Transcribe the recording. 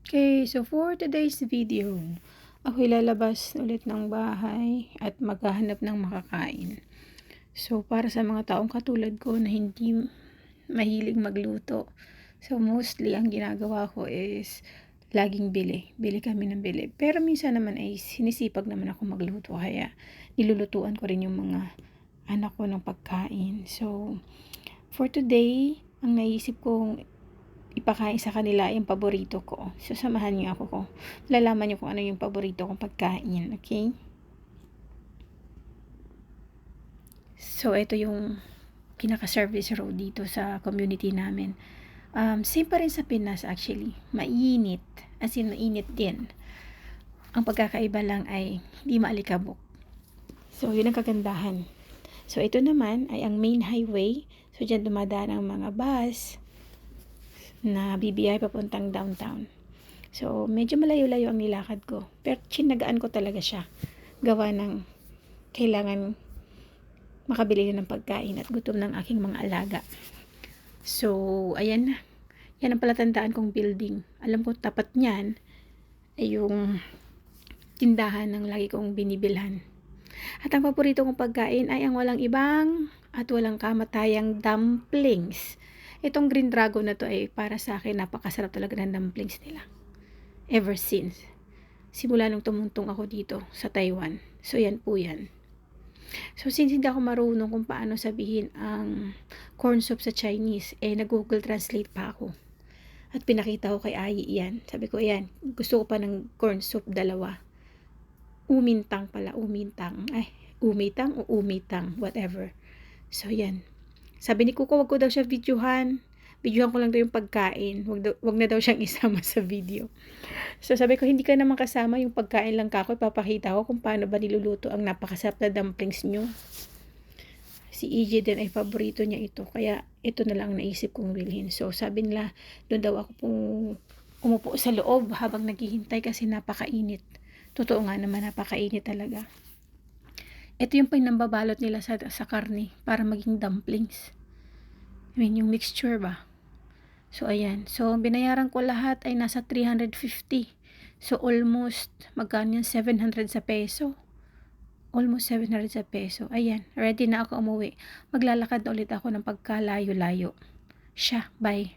Okay, so for today's video, ako'y lalabas ulit ng bahay at maghahanap ng makakain. So, para sa mga taong katulad ko na hindi mahilig magluto, so mostly ang ginagawa ko is laging bili. Bili kami ng bili. Pero minsan naman ay sinisipag naman ako magluto, kaya nilulutuan ko rin yung mga anak ko ng pagkain. So, for today, ang naisip kong ipakain sa kanila yung paborito ko. So, samahan niyo ako ko. Malalaman niyo kung ano yung paborito kong pagkain. Okay? So, ito yung pinaka-service road dito sa community namin. Same pa rin sa Pinas actually. Mainit. As in, mainit din. Ang pagkakaiba lang ay hindi maalikabok. So, yun ang kagandahan. So, ito naman ay ang main highway. So, dyan dumadaan ang mga bus na BBI papuntang downtown. So, medyo malayo-layo ang nilakad ko. Pero tsinagaan ko talaga siya. Gawa ng kailangan makabili na ng pagkain at gutom ng aking mga alaga. So, ayan na. Yan ang palatandaan kong building. Alam ko tapat niyan ay yung tindahan ng lagi kong binibilhan. At ang paborito kong pagkain ay ang walang ibang at walang kamatayang dumplings. Itong Green Dragon na to ay para sa akin napakasarap talaga ng dumplings nila. Ever since. Simula nung tumuntong ako dito sa Taiwan. So, yan po yan. So, since hindi ako marunong kung paano sabihin ang corn soup sa Chinese, nag-Google Translate pa ako. At pinakita ko kay Ayi yan. Sabi ko, yan, gusto ko pa ng corn soup dalawa. Umintang pala, umintang. Ay, umitang o umitang, whatever. So, yan. Sabi ni Kuko, wag ko daw siya videohan. Videohan ko lang daw yung pagkain. Wag na daw siyang isama sa video. So, sabi ko, hindi ka naman kasama yung pagkain lang kako. Ipapakita ko kung paano ba niluluto ang napakasarap na dumplings nyo. Si EJ din ay paborito niya ito. Kaya, ito na lang naisip kong bilhin. So, sabi nila, doon daw ako pong umupo sa loob habang naghihintay kasi napakainit. Totoo nga naman, napakainit talaga. Ito yung pinambabalot nila sa karne para maging dumplings. I mean, yung mixture ba? So, ayan. So, binayaran ko lahat ay nasa 350. So, almost, magkano yan? 700 sa peso. Almost 700 sa peso. Ayan, ready na ako umuwi. Maglalakad na ulit ako ng pagkalayo-layo. Bye.